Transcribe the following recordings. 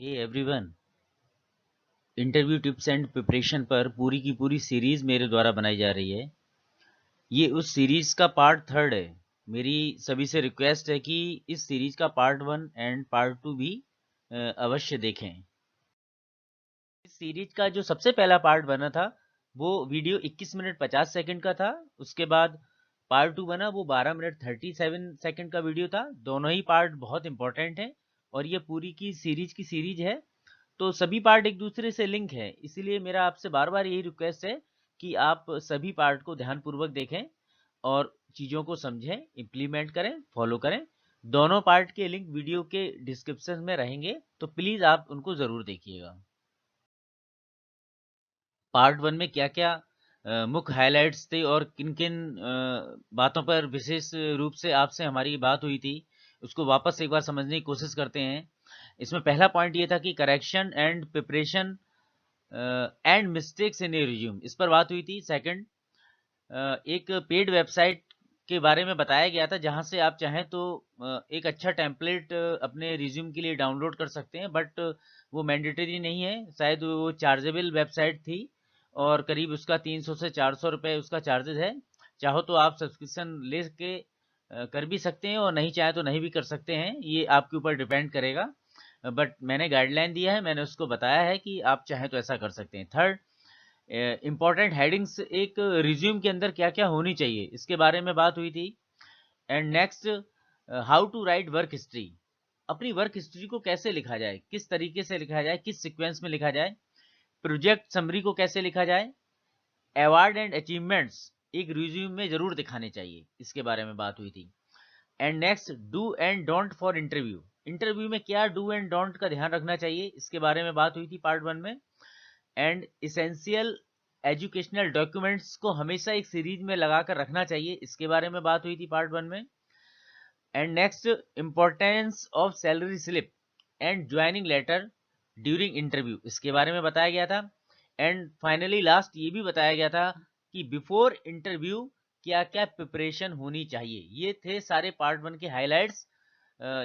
Hey everyone, interview tips and preparation पर पूरी की पूरी सीरीज मेरे द्वारा बनाई जा रही है। ये उस सीरीज का पार्ट 3 है। मेरी सभी से रिक्वेस्ट है कि इस सीरीज का पार्ट 1 एंड पार्ट 2 भी अवश्य देखें। इस सीरीज का जो सबसे पहला पार्ट बना था वो वीडियो 21 मिनट 50 सेकंड का था। उसके बाद पार्ट 2 बना, वो 12 मिनट 37 सेकंड का वीडियो था। दोनों ही पार्ट बहुत इंपॉर्टेंट हैं और ये पूरी की सीरीज है, तो सभी पार्ट एक दूसरे से लिंक है। इसीलिए मेरा आपसे बार बार यही रिक्वेस्ट है कि आप सभी पार्ट को ध्यानपूर्वक देखें और चीज़ों को समझें, इम्प्लीमेंट करें, फॉलो करें। दोनों पार्ट के लिंक वीडियो के डिस्क्रिप्शन में रहेंगे, तो प्लीज़ आप उनको ज़रूर देखिएगा। पार्ट 1 में क्या क्या मुख्य हाइलाइट्स थे और किन किन बातों पर विशेष रूप से आपसे हमारी बात हुई थी, उसको वापस एक बार समझने की कोशिश करते हैं। इसमें पहला पॉइंट ये था कि correction and preparation and mistakes in A resume, इस पर बात हुई थी। सेकंड, एक पेड वेबसाइट के बारे में बताया गया था जहां से आप चाहें तो एक अच्छा टेम्पलेट अपने रिज्यूम के लिए डाउनलोड कर सकते हैं, बट वो मैंडेटरी नहीं है। शायद वो चार्जेबल वेबसाइट थी और करीब उसका 300 से 400 रुपये उसका चार्जेस है। चाहो तो आप सब्सक्रिप्शन ले के कर भी सकते हैं और नहीं चाहे तो नहीं भी कर सकते हैं, ये आपके ऊपर डिपेंड करेगा। बट मैंने गाइडलाइन दिया है, मैंने उसको बताया है कि आप चाहें तो ऐसा कर सकते हैं। थर्ड, इंपॉर्टेंट हेडिंग्स एक रिज्यूम के अंदर क्या क्या होनी चाहिए, इसके बारे में बात हुई थी। And next, how to write work history, अपनी वर्क हिस्ट्री को कैसे लिखा जाए, किस तरीके से लिखा जाए, किस सीक्वेंस में लिखा जाए। प्रोजेक्ट समरी को कैसे लिखा जाए। अवार्ड एंड अचीवमेंट्स एक रिज्यूम में जरूर दिखाने चाहिए, इसके बारे में बात हुई थी। And next, do and don't for interview, interview में क्या डू एंड डोंट का ध्यान रखना चाहिए, इसके बारे में बात हुई थी पार्ट 1 में। एंड इसेंशियल एजुकेशनल डॉक्यूमेंट्स को हमेशा एक सीरीज में लगाकर रखना चाहिए, इसके बारे में बात हुई थी पार्ट 1 में। And next, importance of salary slip and joining letter during interview, इसके बारे में बताया गया था। एंड फाइनली लास्ट ये भी बताया गया था कि बिफोर इंटरव्यू क्या क्या प्रिपरेशन होनी चाहिए। ये थे सारे पार्ट 1 के हाइलाइट्स।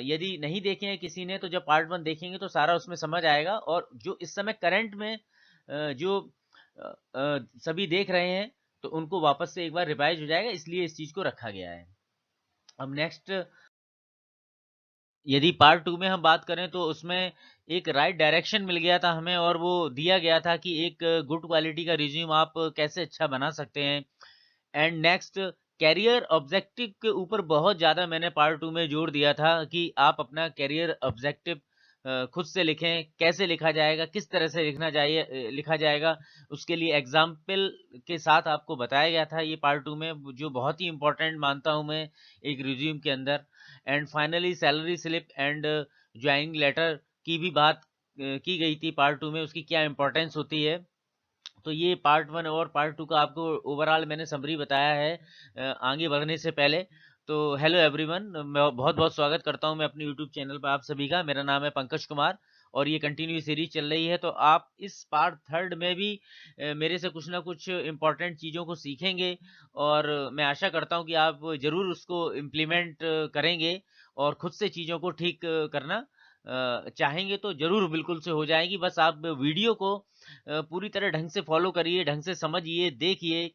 यदि नहीं देखे हैं किसी ने तो जब पार्ट 1 देखेंगे तो सारा उसमें समझ आएगा, और जो इस समय करंट में जो सभी देख रहे हैं तो उनको वापस से एक बार रिवाइज हो जाएगा, इसलिए इस चीज को रखा गया है। अब नेक्स्ट, यदि पार्ट 2 में हम बात करें तो उसमें एक राइट डायरेक्शन मिल गया था हमें, और वो दिया गया था कि एक गुड क्वालिटी का रिज्यूम आप कैसे अच्छा बना सकते हैं। एंड नेक्स्ट, कैरियर ऑब्जेक्टिव के ऊपर बहुत ज़्यादा मैंने पार्ट 2 में जोर दिया था कि आप अपना कैरियर ऑब्जेक्टिव खुद से लिखें, कैसे लिखा जाएगा, किस तरह से लिखा जाएगा, उसके लिए एग्जाम्पल के साथ आपको बताया गया था ये पार्ट 2 में, जो बहुत ही इंपॉर्टेंट मानता हूँ मैं एक रिज्यूम के अंदर। And finally salary slip and joining letter की भी बात की गई थी पार्ट 2 में, उसकी क्या इंपॉर्टेंस होती है। तो ये पार्ट 1 और पार्ट 2 का आपको ओवरऑल मैंने समरी बताया है आगे बढ़ने से पहले। तो हेलो एवरीवन, मैं बहुत बहुत स्वागत करता हूं मैं अपने यूट्यूब चैनल पर आप सभी का। मेरा नाम है पंकज कुमार और ये कंटिन्यू सीरीज चल रही है, तो आप इस पार्ट 3 में भी मेरे से कुछ ना कुछ इंपॉर्टेंट चीज़ों को सीखेंगे, और मैं आशा करता हूं कि आप ज़रूर उसको इम्प्लीमेंट करेंगे और खुद से चीज़ों को ठीक करना चाहेंगे तो ज़रूर बिल्कुल से हो जाएगी। बस आप वीडियो को पूरी तरह ढंग से फॉलो करिए, ढंग से समझिए, देखिए,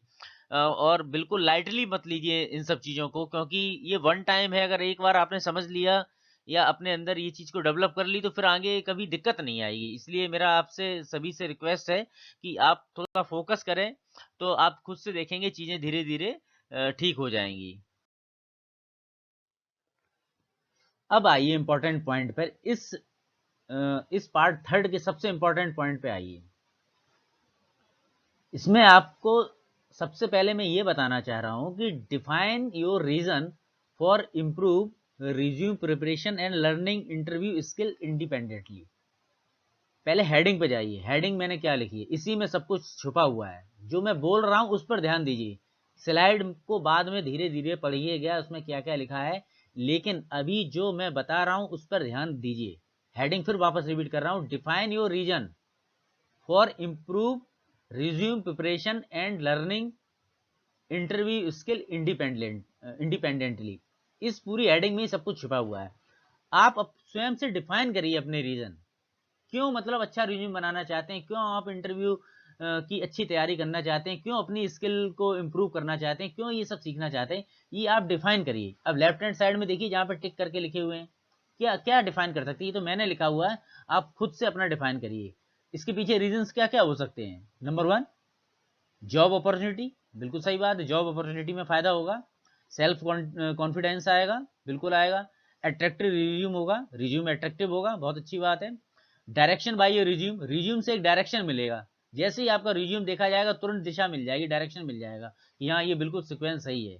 और बिल्कुल लाइटली मत लीजिए इन सब चीज़ों को, क्योंकि ये वन टाइम है। अगर एक बार आपने समझ लिया या अपने अंदर ये चीज़ को डेवलप कर ली तो फिर आगे कभी दिक्कत नहीं आएगी। इसलिए मेरा आपसे सभी से रिक्वेस्ट है कि आप थोड़ा फोकस करें, तो आप खुद से देखेंगे चीज़ें धीरे धीरे ठीक हो जाएंगी। अब आइए इम्पोर्टेंट पॉइंट पर, इस पार्ट 3 के सबसे इम्पोर्टेंट पॉइंट पे आइए। इसमें आपको सबसे पहले मैं ये बताना चाह रहा हूं कि define your reason for improve resume preparation and learning interview skill independently. पहले हेडिंग पे जाइए, हेडिंग मैंने क्या लिखी है, इसी में सब कुछ छुपा हुआ है। जो मैं बोल रहा हूं उस पर ध्यान दीजिए, स्लाइड को बाद में धीरे धीरे पढ़िएगा उसमें क्या क्या लिखा है, लेकिन अभी जो मैं बता रहा हूं उस पर ध्यान दीजिए। हेडिंग फिर वापस रिपीट कर रहा हूं, define your reason for improve resume preparation and learning interview skill independently. इस पूरी हेडिंग में सब कुछ छुपा हुआ है। आप स्वयं से डिफाइन करिए अपने रीजन, क्यों मतलब अच्छा रिज्यूम बनाना चाहते हैं, क्यों आप इंटरव्यू की अच्छी तैयारी करना चाहते हैं, क्यों अपनी स्किल को इम्प्रूव करना चाहते हैं, क्यों ये सब सीखना चाहते हैं, ये आप डिफाइन करिए। अब लेफ्ट हैंड साइड में देखिए जहाँ पर टिक करके लिखे हुए हैं, क्या क्या डिफाइन कर सकते हैं, ये तो मैंने लिखा हुआ है, आप खुद से अपना डिफाइन करिए। इसके पीछे रीजंस क्या क्या हो सकते हैं। नंबर 1, जॉब अपॉर्चुनिटी, बिल्कुल सही बात है, जॉब अपॉर्चुनिटी में फायदा होगा। सेल्फ कॉन्फिडेंस आएगा, बिल्कुल आएगा। अट्रैक्टिव रिज्यूम होगा, रिज्यूम अट्रैक्टिव होगा, बहुत अच्छी बात है। Direction by your resume, resume से एक डायरेक्शन मिलेगा, जैसे ही आपका रिज्यूम देखा जाएगा तुरंत दिशा मिल जाएगी, डायरेक्शन मिल जाएगा कि हाँ ये बिल्कुल सिक्वेंस सही है।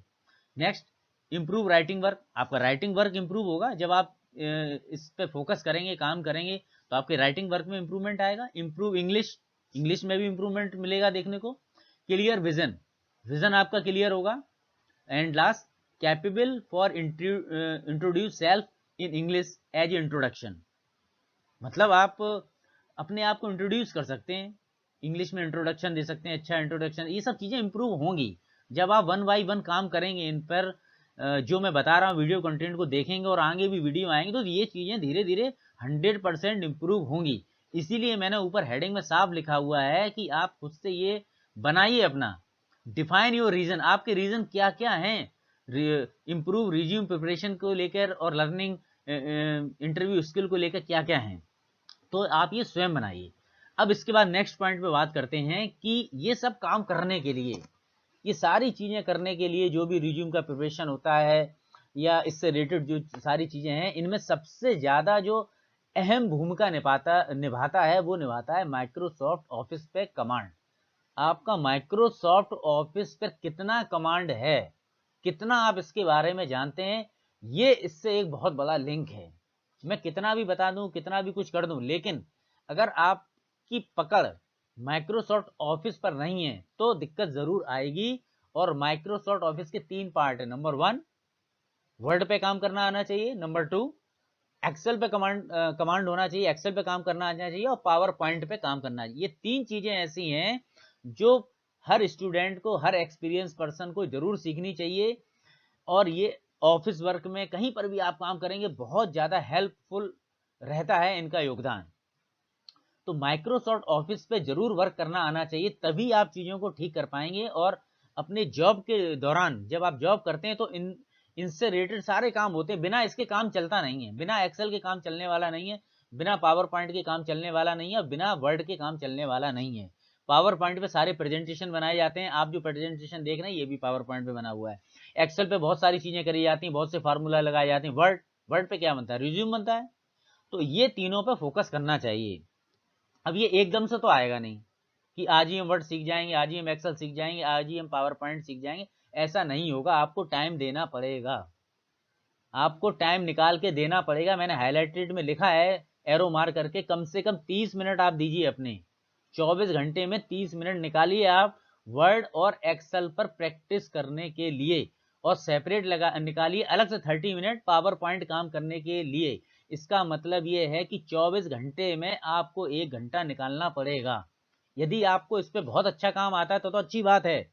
नेक्स्ट, इम्प्रूव राइटिंग वर्क, आपका राइटिंग वर्क इम्प्रूव होगा जब आप इस पे फोकस करेंगे, काम करेंगे, तो आपके राइटिंग वर्क में इंप्रूवमेंट आएगा। इम्प्रूव इंग्लिश, इंग्लिश में भी इंप्रूवमेंट मिलेगा देखने को। क्लियर विजन, विजन आपका क्लियर होगा। And last, capable for introduce self in English as introduction, मतलब आप अपने आप को इंट्रोड्यूस कर सकते हैं, इंग्लिश में इंट्रोडक्शन दे सकते हैं, अच्छा इंट्रोडक्शन, ये सब चीज़ें इंप्रूव होंगी जब आप 1 बाई 1 काम करेंगे इन पर। जो मैं बता रहा हूँ वीडियो कंटेंट को देखेंगे और आगे भी वीडियो आएंगे तो ये चीज़ें धीरे धीरे 100% इम्प्रूव होंगी। इसीलिए मैंने ऊपर हेडिंग में साफ लिखा हुआ है कि आप खुद से ये बनाइए अपना, डिफाइन योर रीजन, आपके रीजन क्या क्या हैं इम्प्रूव रिज्यूम प्रिपरेशन को लेकर और लर्निंग इंटरव्यू स्किल को लेकर क्या क्या हैं, तो आप ये स्वयं बनाइए। अब इसके बाद नेक्स्ट पॉइंट पे बात करते हैं कि ये सब काम करने के लिए, ये सारी चीज़ें करने के लिए जो भी रिज्यूम का प्रिपरेशन होता है या इससे रिलेटेड जो सारी चीज़ें हैं, इनमें सबसे ज़्यादा जो अहम भूमिका निभाता है वो निभाता है माइक्रोसॉफ्ट ऑफिस पे कमांड। आपका माइक्रोसॉफ्ट ऑफिस पर कितना कमांड है, कितना आप इसके बारे में जानते हैं, ये इससे एक बहुत बड़ा लिंक है। मैं कितना भी बता दूं, कितना भी कुछ कर दूं, लेकिन अगर आपकी पकड़ माइक्रोसॉफ्ट ऑफिस पर नहीं है तो दिक्कत जरूर आएगी। और माइक्रोसॉफ्ट ऑफिस के 3 पार्ट है। नंबर 1, वर्ड पे काम करना आना चाहिए। नंबर 2, एक्सेल पे कमांड होना चाहिए, एक्सेल पे काम करना आना चाहिए। और पावर पॉइंट पे काम करना चाहिए। ये 3 चीजें ऐसी हैं जो हर स्टूडेंट को, हर एक्सपीरियंस पर्सन को जरूर सीखनी चाहिए। और ये ऑफिस वर्क में कहीं पर भी आप काम करेंगे बहुत ज़्यादा हेल्पफुल रहता है इनका योगदान। तो माइक्रोसॉफ्ट ऑफिस पे जरूर वर्क करना आना चाहिए, तभी आप चीज़ों को ठीक कर पाएंगे। और अपने जॉब के दौरान जब आप जॉब करते हैं तो इनसे रिलेटेड सारे काम होते हैं, बिना इसके काम चलता नहीं है, बिना एक्सेल के काम चलने वाला नहीं है, बिना पावर पॉइंट के काम चलने वाला नहीं है, और बिना वर्ड के काम चलने वाला नहीं है। पावर पॉइंट पे सारे प्रेजेंटेशन बनाए जाते हैं, आप जो प्रेजेंटेशन देख रहे हैं ये भी पावर पॉइंट पे बना हुआ है। एक्सेल पे बहुत सारी चीजें करी जाती हैं, बहुत से फार्मूला लगाए जाते हैं। वर्ड, वर्ड पे क्या बनता है, रिज्यूम बनता है। तो ये तीनों पे फोकस करना चाहिए। अब ये एकदम से तो आएगा नहीं कि आज ही हम वर्ड सीख जाएंगे, आज ही हम एक्सेल सीख जाएंगे, आज ही हम पावर पॉइंट सीख जाएंगे, ऐसा नहीं होगा। आपको टाइम देना पड़ेगा, आपको टाइम निकाल के देना पड़ेगा। मैंने हाईलाइटेड में लिखा है एरो मार करके, कम से कम 30 मिनट आप दीजिए अपने 24 घंटे में 30 मिनट निकालिए आप वर्ड और एक्सेल पर प्रैक्टिस करने के लिए। और सेपरेट लगा निकालिए अलग से 30 मिनट पावर पॉइंट काम करने के लिए। इसका मतलब ये है कि 24 घंटे में आपको 1 घंटा निकालना पड़ेगा। यदि आपको इस पर बहुत अच्छा काम आता है तो अच्छी बात है,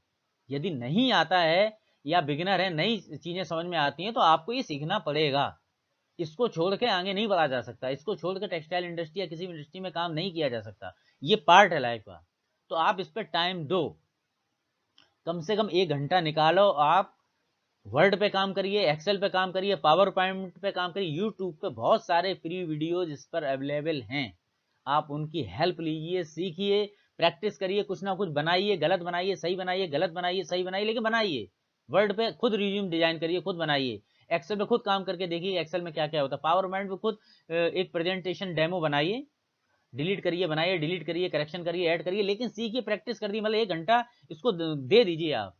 यदि नहीं आता है या बिगिनर है, नई चीजें समझ में आती हैं, तो आपको ये सीखना पड़ेगा। इसको छोड़ के आगे नहीं बढ़ा जा सकता, इसको छोड़ के टेक्सटाइल इंडस्ट्री या किसी भी इंडस्ट्री में काम नहीं किया जा सकता, ये पार्ट है लाइफ का। तो आप इस पर टाइम दो, कम से कम 1 घंटा निकालो। आप वर्ड पे काम करिए, एक्सेल पे काम करिए, पावर पॉइंट पे काम करिए। यूट्यूब पे बहुत सारे फ्री वीडियोज इस पर अवेलेबल हैं, आप उनकी हेल्प लीजिए, सीखिए, प्रैक्टिस करिए, कुछ ना कुछ बनाइए, गलत बनाइए, सही बनाइए, गलत बनाइए, सही बनाइए, लेकिन बनाइए। वर्ड पे खुद रिज्यूम डिजाइन करिए, खुद बनाइए। एक्सेल पे खुद काम करके देखिए एक्सेल में क्या क्या होता है। पावर पॉइंट पे खुद एक प्रेजेंटेशन डेमो बनाइए, डिलीट करिए, बनाइए, डिलीट करिए, करेक्शन करिए, ऐड करिए, लेकिन सीखिए, प्रैक्टिस कर दिए, मतलब 1 घंटा इसको दे दीजिए आप,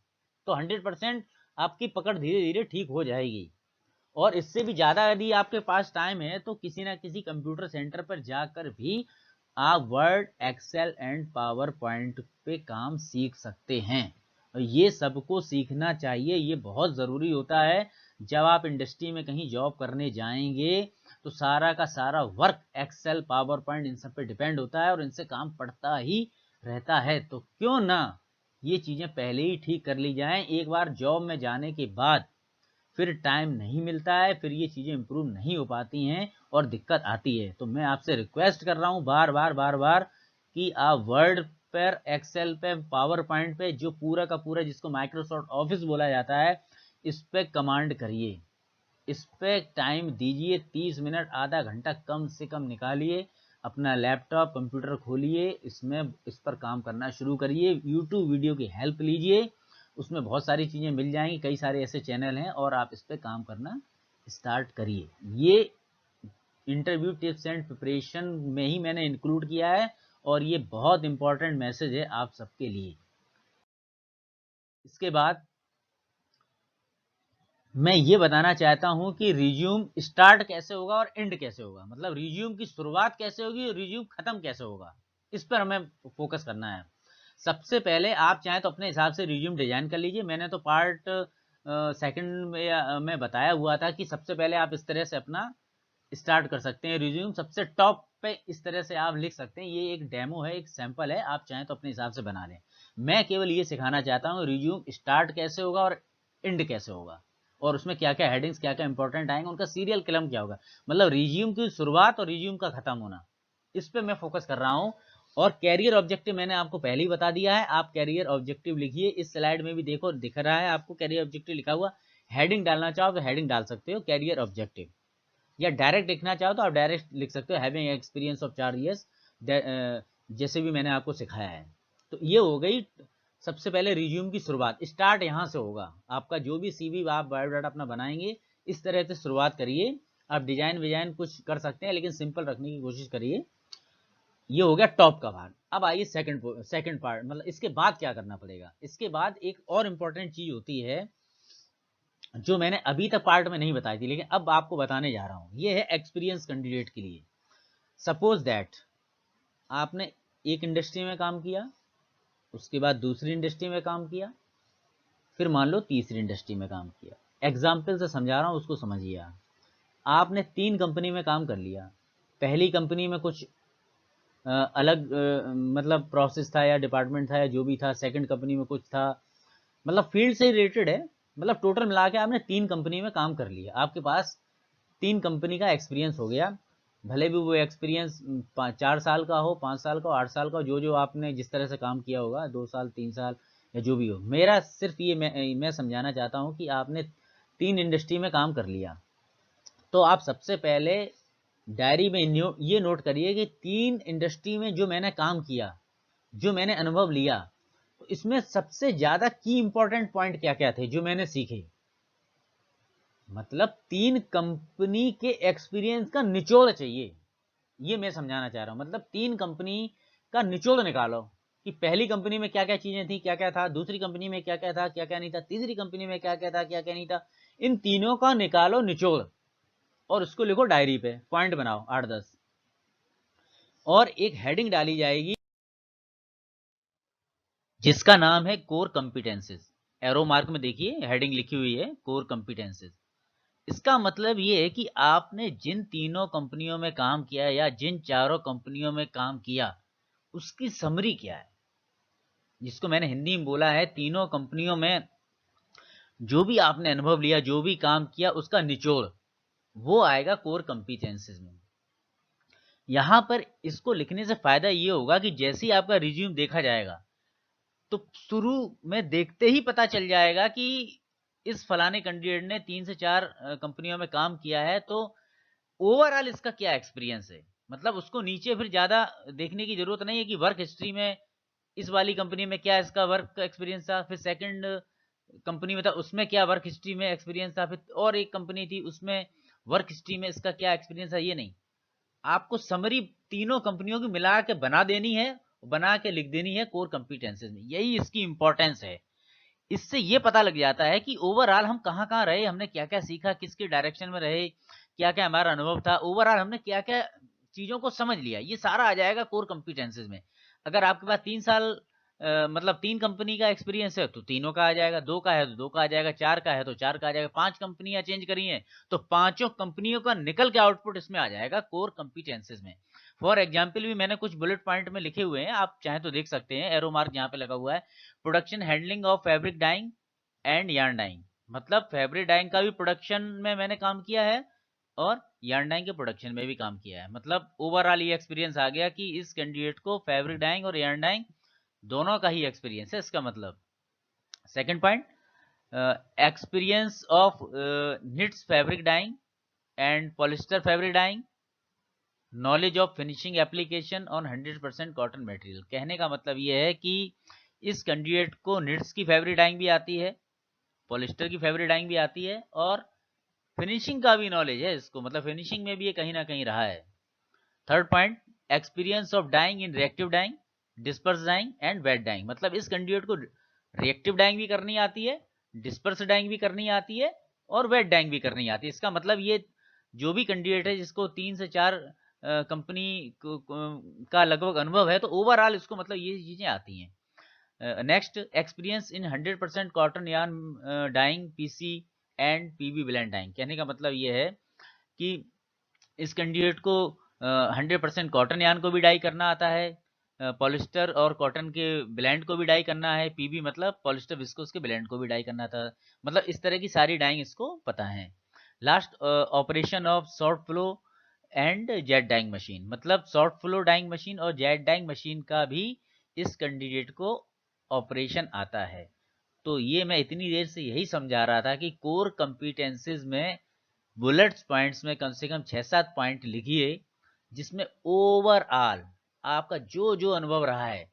तो 100% आपकी पकड़ धीरे धीरे ठीक हो जाएगी। और इससे भी ज़्यादा यदि आपके पास टाइम है तो किसी ना किसी कंप्यूटर सेंटर पर जाकर भी आप Word, Excel and PowerPoint पे काम सीख सकते हैं। और ये सबको सीखना चाहिए, ये बहुत ज़रूरी होता है। जब आप इंडस्ट्री में कहीं जॉब करने जाएंगे तो सारा का सारा वर्क एक्सेल, पावर पॉइंट इन सब पे डिपेंड होता है और इनसे काम पड़ता ही रहता है। तो क्यों ना ये चीज़ें पहले ही ठीक कर ली जाएं। एक बार जॉब में जाने के बाद फिर टाइम नहीं मिलता है, फिर ये चीज़ें इम्प्रूव नहीं हो पाती हैं और दिक्कत आती है। तो मैं आपसे रिक्वेस्ट कर रहा हूँ बार बार कि आप वर्ड पर, एक्सेल पे, पावर पॉइंट पे, जो पूरा का पूरा जिसको माइक्रोसॉफ्ट ऑफिस बोला जाता है, इस पे कमांड करिए, इस पे टाइम दीजिए, 30 मिनट आधा घंटा कम से कम निकालिए, अपना लैपटॉप कंप्यूटर खोलिए, इसमें इस पर काम करना शुरू करिए, यूट्यूब वीडियो की हेल्प लीजिए, उसमें बहुत सारी चीज़ें मिल जाएंगी, कई सारे ऐसे चैनल हैं, और आप इस पे काम करना स्टार्ट करिए। ये इंटरव्यू टिप्स एंड प्रिपरेशन में ही मैंने इंक्लूड किया है, और ये बहुत इंपॉर्टेंट मैसेज है आप सबके लिए। इसके बाद मैं ये बताना चाहता हूं कि रिज्यूम स्टार्ट कैसे होगा और एंड कैसे होगा, मतलब रिज्यूम की शुरुआत कैसे होगी और रिज्यूम खत्म कैसे होगा, इस पर हमें फोकस करना है। सबसे पहले आप चाहें तो अपने हिसाब से रिज्यूम डिजाइन कर लीजिए। मैंने तो पार्ट सेकंड में बताया हुआ था कि सबसे पहले आप इस तरह से अपना स्टार्ट कर सकते हैं रिज्यूम, सबसे टॉप पे इस तरह से आप लिख सकते हैं। ये एक डेमो है, एक सैंपल है, आप चाहें तो अपने हिसाब से बना लें। मैं केवल ये सिखाना चाहता हूँ रिज्यूम स्टार्ट कैसे होगा और एंड कैसे होगा, और उसमें क्या क्या हेडिंग्स, क्या क्या इंपॉर्टेंट आएंगे, उनका सीरियल कलम क्या होगा, मतलब रिज्यूम की शुरुआत और रिज्यूम का खत्म होना, इस पे मैं फोकस कर रहा हूँ। और कैरियर ऑब्जेक्टिव मैंने आपको पहले ही बता दिया है, आप कैरियर ऑब्जेक्टिव लिखिए। इस स्लाइड में भी देखो दिख रहा है आपको कैरियर ऑब्जेक्टिव लिखा हुआ। हेडिंग डालना चाहो तो हेडिंग डाल सकते हो कैरियर ऑब्जेक्टिव, या डायरेक्ट लिखना चाहो तो आप डायरेक्ट लिख सकते हो हैविंग एक्सपीरियंस ऑफ 4 years, जैसे भी मैंने आपको सिखाया है। तो ये हो गई सबसे पहले रिज्यूम की शुरुआत, स्टार्ट यहाँ से होगा। आपका जो भी सीवी आप बायोडाटा अपना बनाएंगे, इस तरह से शुरुआत करिए। आप डिजाइन विजाइन कुछ कर सकते हैं, लेकिन सिंपल रखने की कोशिश करिए। ये हो गया टॉप का भाग। अब आइए सेकंड पार्ट, मतलब इसके बाद क्या करना पड़ेगा। इसके बाद एक और इम्पोर्टेंट चीज होती है जो मैंने अभी तक पार्ट में नहीं बताई थी, लेकिन अब आपको बताने जा रहा हूं। ये है एक्सपीरियंस कैंडिडेट के लिए। सपोज दैट आपने एक इंडस्ट्री में काम किया, उसके बाद दूसरी इंडस्ट्री में काम किया, फिर मान लो तीसरी इंडस्ट्री में काम किया। एग्जाम्पल से समझा रहा हूं, उसको समझिए। आपने 3 कंपनी में काम कर लिया। पहली कंपनी में कुछ अलग मतलब प्रोसेस था या डिपार्टमेंट था या जो भी था। सेकंड कंपनी में कुछ था, मतलब फील्ड से रिलेटेड है। मतलब टोटल मिला के आपने 3 कंपनी में काम कर लिया, आपके पास 3 कंपनी का एक्सपीरियंस हो गया। भले भी वो एक्सपीरियंस 4 साल का हो, 5 साल का हो, 8 साल का हो, जो जो आपने जिस तरह से काम किया होगा, 2 साल 3 साल या जो भी हो। मेरा सिर्फ ये मैं समझाना चाहता हूँ कि आपने 3 इंडस्ट्री में काम कर लिया, तो आप सबसे पहले डायरी में ये नोट करिए कि 3 इंडस्ट्री में जो मैंने काम किया, जो मैंने अनुभव लिया, तो इसमें सबसे ज्यादा की इंपॉर्टेंट पॉइंट क्या क्या थे जो मैंने सीखे। मतलब 3 कंपनी के एक्सपीरियंस का निचोड़ चाहिए, ये मैं समझाना चाह रहा हूं। मतलब 3 कंपनी का निचोड़ निकालो कि पहली कंपनी में क्या क्या चीजें थी, क्या क्या था, दूसरी कंपनी में क्या क्या था, क्या क्या नहीं था, तीसरी कंपनी में क्या क्या था, क्या क्या नहीं था। इन तीनों का निकालो निचोड़, और उसको लिखो डायरी पे, पॉइंट बनाओ 8-10, और एक हेडिंग डाली जाएगी जिसका नाम है कोर कॉम्पिटेंसेस। एरो मार्क में देखिए हेडिंग लिखी हुई है कोर कॉम्पिटेंसेस। इसका मतलब ये है कि आपने जिन 3 कंपनियों में काम किया या जिन 4 कंपनियों में काम किया, उसकी समरी क्या है, जिसको मैंने हिंदी में बोला है 3 कंपनियों में जो भी आपने अनुभव लिया, जो भी काम किया, उसका निचोड़, वो आएगा कोर कॉम्पिटेंसेस में। यहां पर इसको लिखने से फायदा ये होगा कि जैसे ही आपका रिज्यूम देखा जाएगा, तो शुरू में देखते ही पता चल जाएगा कि इस फलाने कैंडिडेट ने 3 से 4 कंपनियों में काम किया है, तो ओवरऑल इसका क्या एक्सपीरियंस है। मतलब उसको नीचे फिर ज्यादा देखने की जरूरत नहीं है कि वर्क हिस्ट्री में इस वाली कंपनी में क्या इसका वर्क का एक्सपीरियंस था, फिर सेकंड कंपनी में था उसमें क्या वर्क हिस्ट्री में एक्सपीरियंस था, फिर और एक कंपनी थी उसमें वर्क हिस्ट्री में इसका क्या एक्सपीरियंस है। ये नहीं, आपको समरी 3 कंपनियों की मिला के बना देनी है, बना के लिख देनी है कोर कॉम्पिटेंसेस में। यही इसकी इंपॉर्टेंस है। इससे ये पता लग जाता है कि ओवरऑल हम कहाँ कहाँ रहे, हमने क्या क्या सीखा, किसके डायरेक्शन में रहे, क्या क्या हमारा अनुभव था, ओवरऑल हमने क्या क्या चीजों को समझ लिया, ये सारा आ जाएगा कोर कॉम्पिटेंसेस में। अगर आपके पास 3 साल मतलब 3 कंपनी का एक्सपीरियंस है तो तीनों का आ जाएगा, 2 का है तो 2 का आ जाएगा, 4 का है तो 4 का आ जाएगा, 5 कंपनियां चेंज करी हैं तो 5 कंपनियों का निकल के आउटपुट इसमें आ जाएगा कोर कॉम्पिटेंसेस में। फॉर एग्जाम्पल भी मैंने कुछ बुलेट पॉइंट में लिखे हुए हैं, आप चाहें तो देख सकते हैं। एरो मार्क यहाँ पे लगा हुआ है, production handling of fabric dyeing and yarn dyeing, मतलब फैब्रिक डाइंग का भी प्रोडक्शन में मैंने काम किया है और यार्न डाइंग के प्रोडक्शन में भी काम किया है। मतलब ओवरऑल ये एक्सपीरियंस आ गया कि इस कैंडिडेट को फैब्रिक डाइंग और यार्न डाइंग दोनों का ही एक्सपीरियंस है इसका मतलब। Second point, experience of knits fabric dyeing and polyester fabric dyeing, knowledge of finishing application on 100% cotton material. कहने का मतलब ये है कि इस कैंडिडेट को निट्स की फैब्रिक डाइंग भी आती है, पॉलिस्टर की फैब्रिक डाइंग भी आती है और फिनिशिंग का भी नॉलेज है इसको, मतलब फिनिशिंग में भी ये कहीं ना कहीं रहा है। Third point, experience of dyeing in reactive dyeing, disperse dyeing and wet dyeing. मतलब इस कैंडिडेट को रिएक्टिव डाइंग भी करनी आती है, डिस्पर्स डाइंग भी करनी आती है और वेट डाइंग भी करनी आती है। इसका मतलब ये जो भी कैंडिडेट है जिसको 3 से 4 कंपनी का लगभग अनुभव है, तो ओवरऑल इसको मतलब ये चीजें आती हैं। Next, experience in 100% cotton yarn dyeing, PC and PB blend dyeing. कहने का मतलब ये है कि इस कैंडिडेट को 100% कॉटन यार्न को भी डाई करना आता है, पॉलिस्टर और कॉटन के ब्लेंड को भी डाई करना है, पीबी मतलब पॉलिस्टर विस्कोस के ब्लेंड को भी डाई करना था। मतलब इस तरह की सारी डाइंग इसको पता है। Last, operation of short flow and jet dyeing machine. मतलब शॉर्ट फ्लो डाइंग मशीन और जेट डाइंग मशीन का भी इस कैंडिडेट को ऑपरेशन आता है। तो ये मैं इतनी देर से यही समझा रहा था कि कोर कंपिटेंसीज में बुलेट्स पॉइंट्स में कम से कम 6-7 पॉइंट लिखिए, जिसमें ओवरऑल आपका जो जो अनुभव रहा है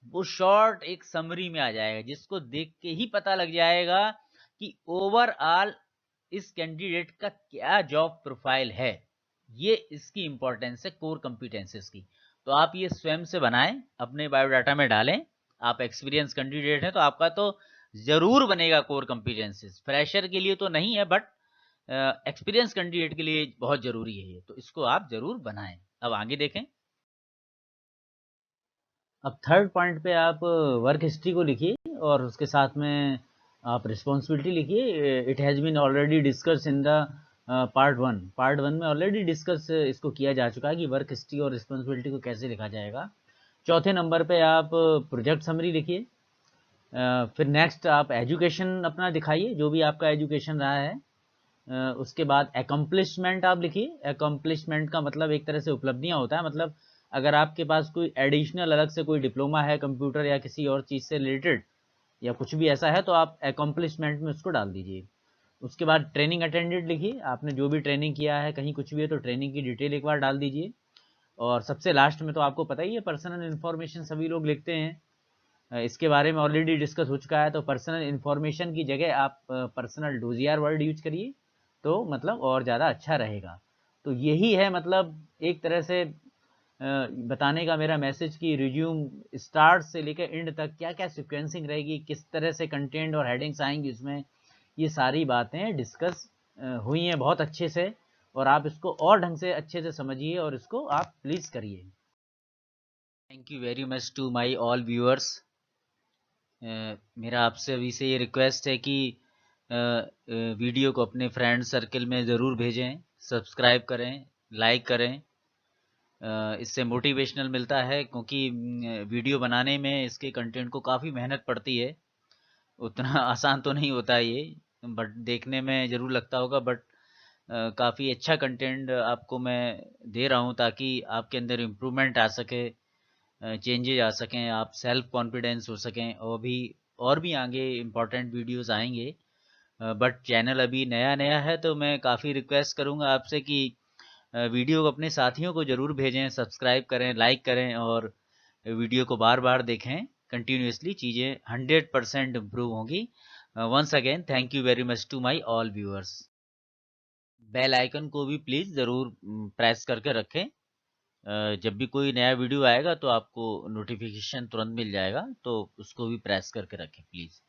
वो शॉर्ट एक समरी में आ जाएगा, जिसको देख के ही पता लग जाएगा कि ओवरऑल इस कैंडिडेट का क्या जॉब प्रोफाइल है। ये इसकी इंपॉर्टेंस है कोर कंपिटेंसेस की। तो आप ये स्वयं से बनाएं, अपने बायोडाटा में डालें। आप एक्सपीरियंस कैंडिडेट हैं तो आपका तो जरूर बनेगा कोर कंपिटेंसेस। फ्रेशर के लिए तो नहीं है, बट एक्सपीरियंस कैंडिडेट के लिए बहुत जरूरी है ये, तो इसको आप जरूर बनाएं। अब आगे देखें। अब थर्ड पॉइंट पे आप वर्क हिस्ट्री को लिखिए और उसके साथ में आप रिस्पॉन्सिबिलिटी लिखिए। It has been already discuss in the part one में ऑलरेडी डिस्कस इसको किया जा चुका है कि वर्क हिस्ट्री और रिस्पॉन्सिबिलिटी को कैसे लिखा जाएगा। चौथे नंबर पे आप प्रोजेक्ट समरी लिखिए। फिर नेक्स्ट आप एजुकेशन अपना दिखाइए, जो भी आपका एजुकेशन रहा है। उसके बाद एकम्प्लिशमेंट आप लिखिए। एकम्प्लिशमेंट का मतलब एक तरह से उपलब्धियां होता है। मतलब अगर आपके पास कोई एडिशनल अलग से कोई डिप्लोमा है कंप्यूटर या किसी और चीज़ से रिलेटेड या कुछ भी ऐसा है, तो आप एकम्प्लिशमेंट में उसको डाल दीजिए। उसके बाद ट्रेनिंग अटेंडेड लिखिए। आपने जो भी ट्रेनिंग किया है, कहीं कुछ भी है तो ट्रेनिंग की डिटेल एक बार डाल दीजिए। और सबसे लास्ट में तो आपको पता ही है, पर्सनल इन्फॉर्मेशन सभी लोग लिखते हैं। इसके बारे में ऑलरेडी डिस्कस हो चुका है। तो पर्सनल इन्फॉर्मेशन की जगह आप पर्सनल डोजियर वर्ड यूज करिए, तो मतलब और ज़्यादा अच्छा रहेगा। तो यही है मतलब एक तरह से बताने का मेरा मैसेज कि रिज्यूम स्टार्ट से लेकर एंड तक क्या क्या सिक्वेंसिंग रहेगी, किस तरह से कंटेंट और हेडिंग्स आएंगी इसमें, ये सारी बातें डिस्कस हुई हैं बहुत अच्छे से। और आप इसको और ढंग से अच्छे से समझिए और इसको आप प्लीज़ करिए। Thank you very much to my all viewers. मेरा आपसे अभी से ये रिक्वेस्ट है कि वीडियो को अपने फ्रेंड सर्कल में ज़रूर भेजें, सब्सक्राइब करें, लाइक करें। इससे मोटिवेशनल मिलता है, क्योंकि वीडियो बनाने में इसके कंटेंट को काफ़ी मेहनत पड़ती है। उतना आसान तो नहीं होता ये, बट देखने में ज़रूर लगता होगा, बट काफ़ी अच्छा कंटेंट आपको मैं दे रहा हूँ ताकि आपके अंदर इम्प्रूवमेंट आ सके, चेंजेज आ सकें, आप सेल्फ कॉन्फिडेंस हो सकें। और भी आगे इम्पॉर्टेंट वीडियोस आएंगे। बट चैनल अभी नया नया है, तो मैं काफ़ी रिक्वेस्ट करूँगा आपसे कि वीडियो को अपने साथियों को ज़रूर भेजें, सब्सक्राइब करें, लाइक करें और वीडियो को बार बार देखें। कंटिन्यूसली चीज़ें 100% इम्प्रूव होंगी। Once again thank you very much to my all viewers. Bell icon को भी प्लीज़ ज़रूर प्रेस करके रखें। जब भी कोई नया वीडियो आएगा तो आपको नोटिफिकेशन तुरंत मिल जाएगा, तो उसको भी प्रेस करके रखें प्लीज़।